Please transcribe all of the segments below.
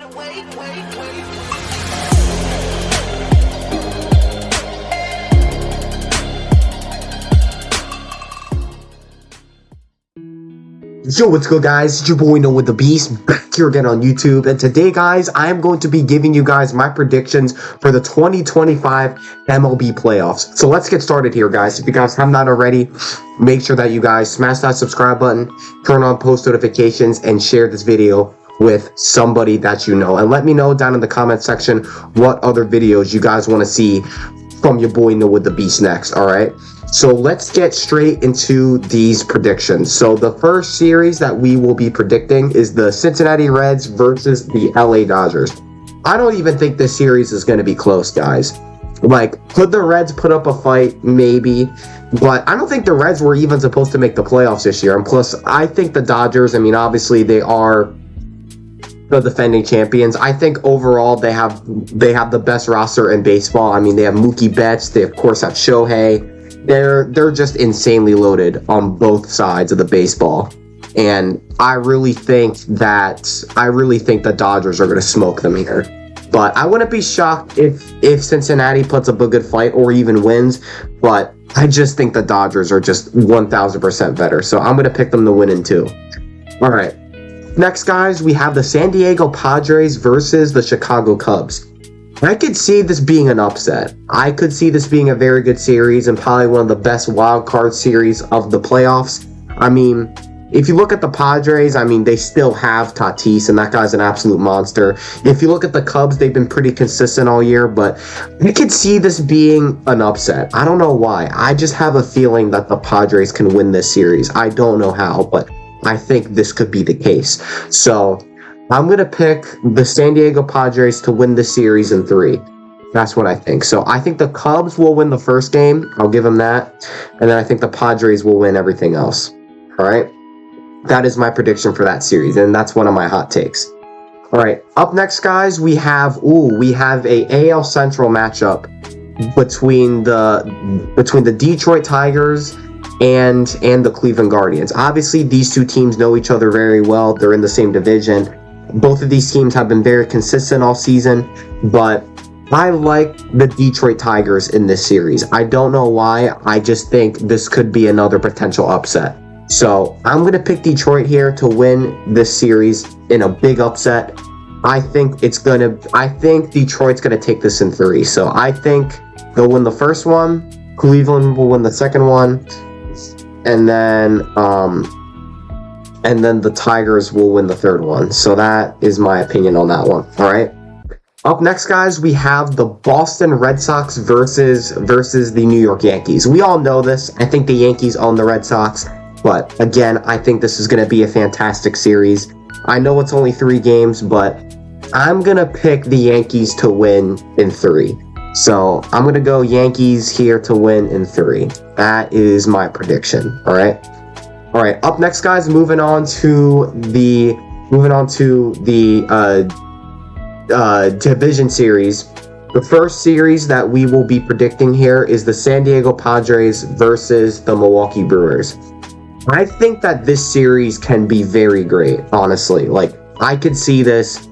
Yo, what's good, guys? It's your boy Noah the Beast back here again on YouTube, and today, guys, I am going to be giving you guys my predictions for the 2025 MLB Playoffs. So let's get started here, guys. If you guys have not already, make sure that you guys smash that subscribe button, turn on post notifications, and share this video with somebody that you know. And let me know down in the comment section what other videos you guys want to see from your boy Noah the Beast next. All right, so let's get straight into these predictions. So the first series that we will be predicting is the Cincinnati Reds versus the LA Dodgers. I don't even think this series is going to be close, guys. Like, could the Reds put up a fight? Maybe, but I don't think the Reds were even supposed to make the playoffs this year. And plus, I think the Dodgers, I mean, obviously they are the defending champions. I think overall they have the best roster in baseball. I mean, they have Mookie Betts, they of course have Shohei. They're just insanely loaded on both sides of the baseball, and I really think the Dodgers are going to smoke them here. But I wouldn't be shocked if Cincinnati puts up a good fight or even wins, but I just think the Dodgers are just 1000% better, so I'm going to pick them to win in 2. All right. Next, guys, we have the San Diego Padres versus the Chicago Cubs. I could see this being an upset. I could see this being a very good series and probably one of the best wild card series of the playoffs. I mean, if you look at the Padres, I mean, they still have Tatis, and that guy's an absolute monster. If you look at the Cubs, they've been pretty consistent all year, but I could see this being an upset. I don't know why. I just have a feeling that the Padres can win this series. I don't know how, but I think this could be the case. So I'm going to pick the San Diego Padres to win the series in 3. That's what I think. So I think the Cubs will win the first game. I'll give them that. And then I think the Padres will win everything else. All right. That is my prediction for that series. And that's one of my hot takes. All right. Up next, guys, we have a AL Central matchup between the Detroit Tigers and the Cleveland Guardians. Obviously, these two teams know each other very well. They're in the same division. Both of these teams have been very consistent all season, but I like the Detroit Tigers in this series. I don't know why. I just think this could be another potential upset. So I'm going to pick Detroit here to win this series in a big upset. I think Detroit's going to take this in 3. So I think they'll win the first one. Cleveland will win the second one. And then the Tigers will win the third one. So that is my opinion on that one. All right. Up next, guys, we have the Boston Red Sox versus the New York Yankees. We all know this. I think the Yankees own the Red Sox. But again, I think this is going to be a fantastic series. I know it's only 3 games, but I'm going to pick the Yankees to win in 3. So I'm going to go Yankees here to win in 3. That is my prediction. All right. Up next, guys, moving on to the division series. The first series that we will be predicting here is the San Diego Padres versus the Milwaukee Brewers. I think that this series can be very great, honestly. Like, I could see this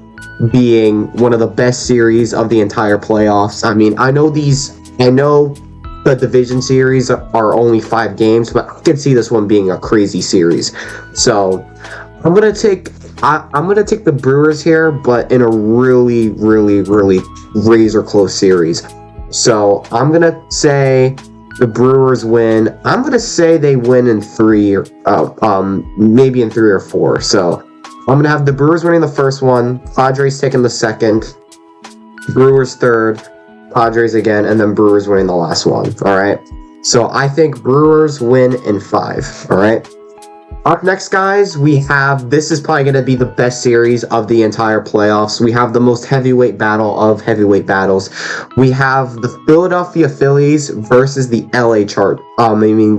being one of the best series of the entire playoffs. I mean, I know the division series are only 5 games, but I could see this one being a crazy series. So I'm gonna take the Brewers here, but in a really, really, really razor close series. So I'm gonna say the Brewers win. I'm gonna say they win in 3, maybe in 3 or 4. So I'm going to have the Brewers winning the first one, Padres taking the second, Brewers third, Padres again, and then Brewers winning the last one. All right. So I think Brewers win in 5. All right. Up next, guys, this is probably going to be the best series of the entire playoffs. We have the most heavyweight battle of heavyweight battles. We have the Philadelphia Phillies versus the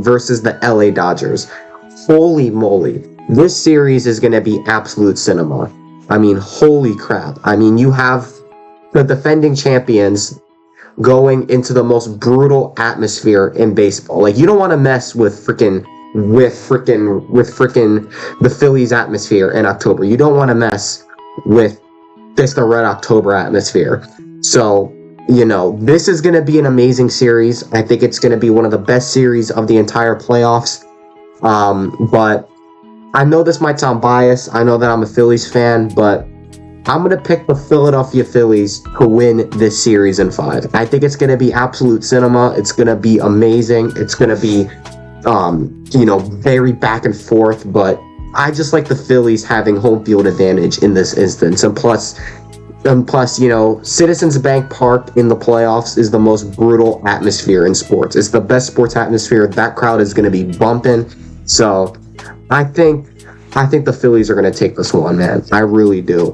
versus the LA Dodgers. Holy moly. This series is going to be absolute cinema. I mean, holy crap. I mean, you have the defending champions going into the most brutal atmosphere in baseball. Like, you don't want to mess with the Phillies atmosphere in October. You don't want to mess with it's the Red October atmosphere. So, you know, this is going to be an amazing series. I think it's going to be one of the best series of the entire playoffs. But I know this might sound biased. I know that I'm a Phillies fan, but I'm going to pick the Philadelphia Phillies to win this series in 5. I think it's going to be absolute cinema. It's going to be amazing. It's going to be, you know, very back and forth, but I just like the Phillies having home field advantage in this instance. And plus, you know, Citizens Bank Park in the playoffs is the most brutal atmosphere in sports. It's the best sports atmosphere. That crowd is going to be bumping. So I think the Phillies are going to take this one, man. I really do.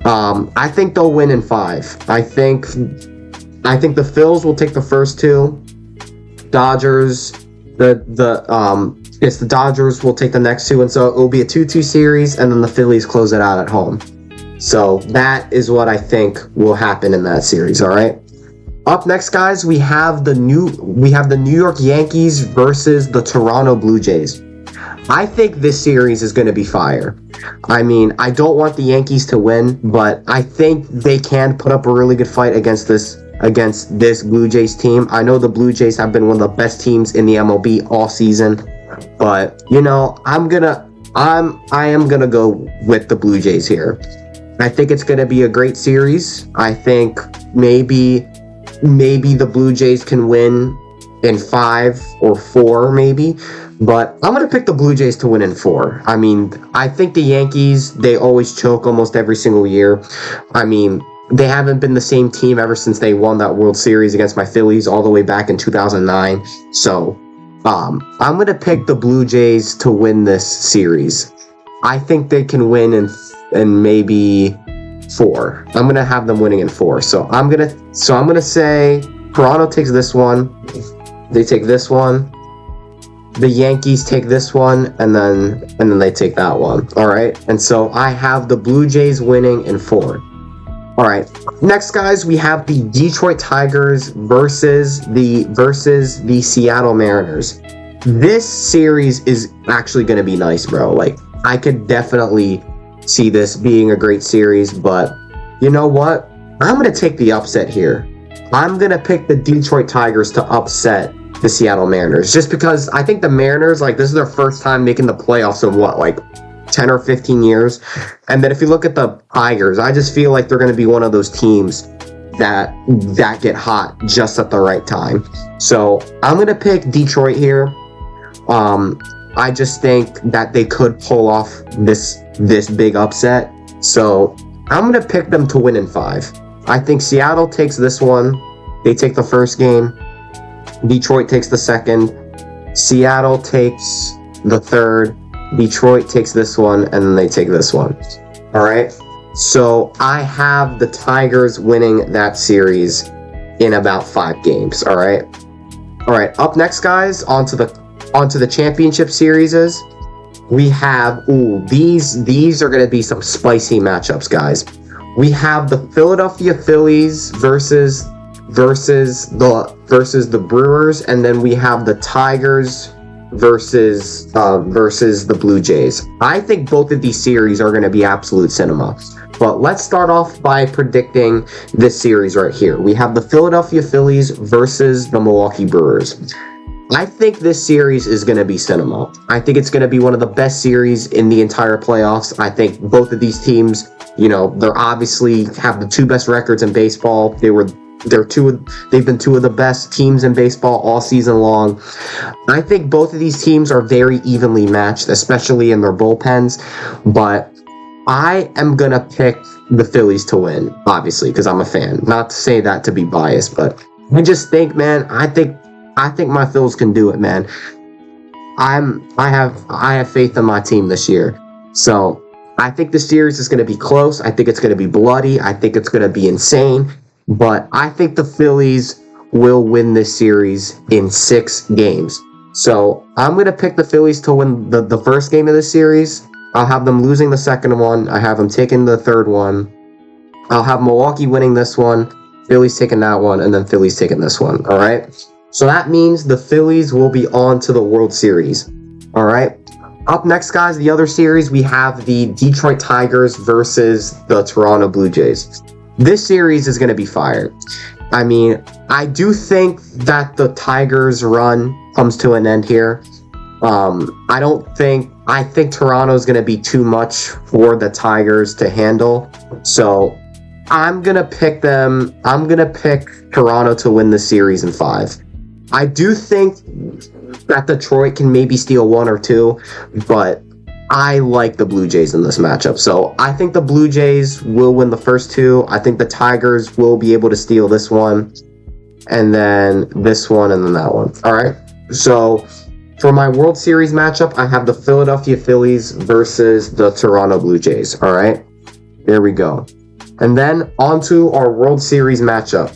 I think they'll win in 5. I think the Phils will take the first 2. Dodgers, the Dodgers will take the next 2, and so it will be a 2-2 series, and then the Phillies close it out at home. So that is what I think will happen in that series. All right. Up next, guys, we have the New York Yankees versus the Toronto Blue Jays. I think this series is going to be fire. I mean, I don't want the Yankees to win, but I think they can put up a really good fight against this Blue Jays team. I know the Blue Jays have been one of the best teams in the MLB all season, but you know, I am gonna go with the Blue Jays here. I think it's gonna be a great series. I think maybe the Blue Jays can win in 5 or 4, maybe. But I'm going to pick the Blue Jays to win in 4. I mean, I think the Yankees, they always choke almost every single year. I mean, they haven't been the same team ever since they won that World Series against my Phillies all the way back in 2009. So, I'm going to pick the Blue Jays to win this series. I think they can win in maybe 4. I'm going to have them winning in 4. So, I'm going to say Toronto takes this one. They take this one. The Yankees take this one, and then they take that one. All right, and so I have the Blue Jays winning in 4. All right, next, guys, we have the Detroit Tigers versus the Seattle Mariners. This series is actually going to be nice, bro. Like, I could definitely see this being a great series, but you know what? I'm going to take the upset here. I'm going to pick the Detroit Tigers to upset the Seattle Mariners, just because I think the Mariners, like, this is their first time making the playoffs in what, like 10 or 15 years. And then if you look at the Tigers, I just feel like they're going to be one of those teams that get hot just at the right time. So I'm going to pick Detroit here. I just think that they could pull off this big upset. So I'm going to pick them to win in 5. I think Seattle takes this one. They take the first game. Detroit takes the second. Seattle takes the third. Detroit takes this one, and then they take this one. All right. So I have the Tigers winning that series in about 5 games. All right. All right. Up next, guys, onto the championship series. We have these are going to be some spicy matchups, guys. We have the Philadelphia Phillies versus the Brewers, and then we have the Tigers versus the Blue Jays. I think both of these series are going to be absolute cinema. But let's start off by predicting this series right here. We have the Philadelphia Phillies versus the Milwaukee Brewers. I think this series is going to be cinema. I think it's going to be one of the best series in the entire playoffs. I think both of these teams, you know, they're obviously have the 2 best records in baseball. They've been 2 of the best teams in baseball all season long. I think both of these teams are very evenly matched, especially in their bullpens. But I am going to pick the Phillies to win, obviously, because I'm a fan. Not to say that to be biased, but I just think, man, I think my Phils can do it, man. I have faith in my team this year. So I think the series is going to be close. I think it's going to be bloody. I think it's going to be insane. But I think the Phillies will win this series in 6 games. So I'm going to pick the Phillies to win the first game of the series. I'll have them losing the second one. I have them taking the third one. I'll have Milwaukee winning this one, Phillies taking that one, and then Phillies taking this one. All right. So that means the Phillies will be on to the World Series. All right. Up next, guys, the other series, we have the Detroit Tigers versus the Toronto Blue Jays. This series is going to be fire. I mean, I do think that the Tigers' run comes to an end here. I think Toronto's going to be too much for the Tigers to handle. So I'm going to pick them. I'm going to pick Toronto to win the series in 5. I do think that Detroit can maybe steal 1 or 2, but I like the Blue Jays in this matchup. So I think the Blue Jays will win the first 2. I think the Tigers will be able to steal this one, and then this one, and then that one. All right. So for my World Series matchup, I have the Philadelphia Phillies versus the Toronto Blue Jays. All right. There we go. And then on to our World Series matchup.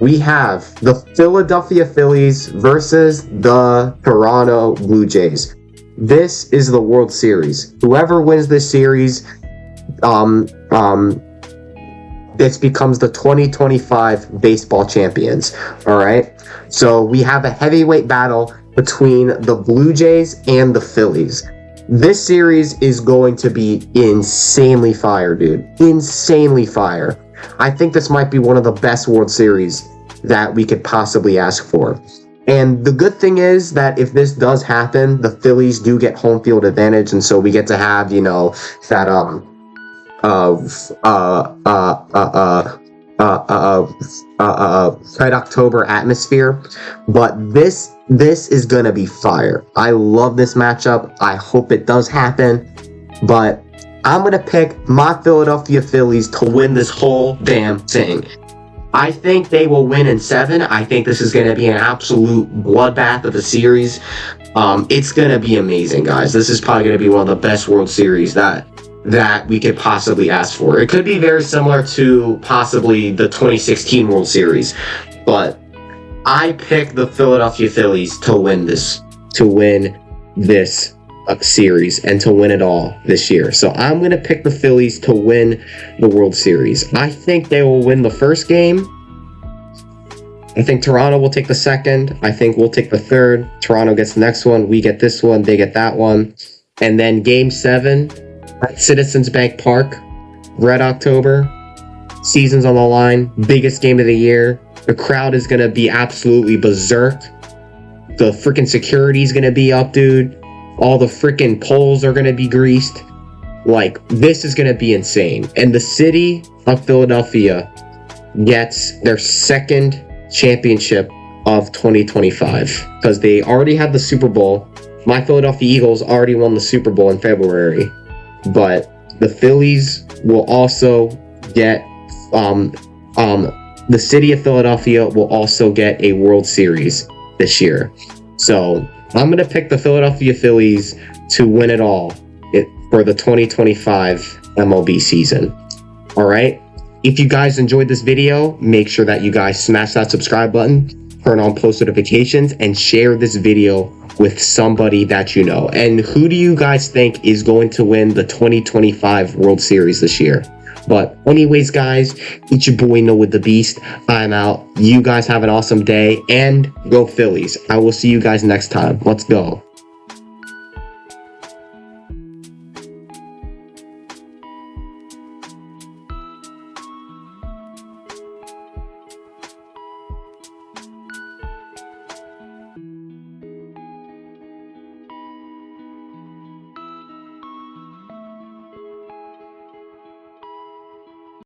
We have the Philadelphia Phillies versus the Toronto Blue Jays. This is the World Series. Whoever wins this series, this becomes the 2025 baseball champions. All right. So we have a heavyweight battle between the Blue Jays and the Phillies. This series is going to be insanely fire, dude. Insanely fire. I think this might be one of the best World Series that we could possibly ask for. And the good thing is that if this does happen, the Phillies do get home field advantage, and so we get to have, you know, that Red October atmosphere. But this is gonna be fire. I love this matchup. I hope it does happen, but I'm gonna pick my Philadelphia Phillies to win this whole damn thing. I think they will win in 7. I think this is going to be an absolute bloodbath of a series. It's going to be amazing, guys. This is probably going to be one of the best World Series that we could possibly ask for. It could be very similar to possibly the 2016 World Series, but I pick the Philadelphia Phillies to win this series and to win it all this year. So I'm going to pick the Phillies to win the World Series. I think they will win the first game. I think Toronto will take the second. I think we'll take the third. Toronto gets the next one. We get this one. They get that one. And then Game 7 at Citizens Bank Park, Red October. Season's on the line. Biggest game of the year. The crowd is going to be absolutely berserk. The freaking security is going to be up, dude. All the freaking poles are going to be greased. Like, this is going to be insane. And the city of Philadelphia gets their second championship of 2025. Because they already had the Super Bowl. My Philadelphia Eagles already won the Super Bowl in February. But the Phillies will also get... the city of Philadelphia will also get a World Series this year. So I'm going to pick the Philadelphia Phillies to win it all for the 2025 MLB season. All right. If you guys enjoyed this video, make sure that you guys smash that subscribe button, turn on post notifications, and share this video with somebody that you know. And who do you guys think is going to win the 2025 World Series this year? But anyways, guys, it's your boy Noah the Beast. I'm out. You guys have an awesome day, and go Phillies. I will see you guys next time. Let's go.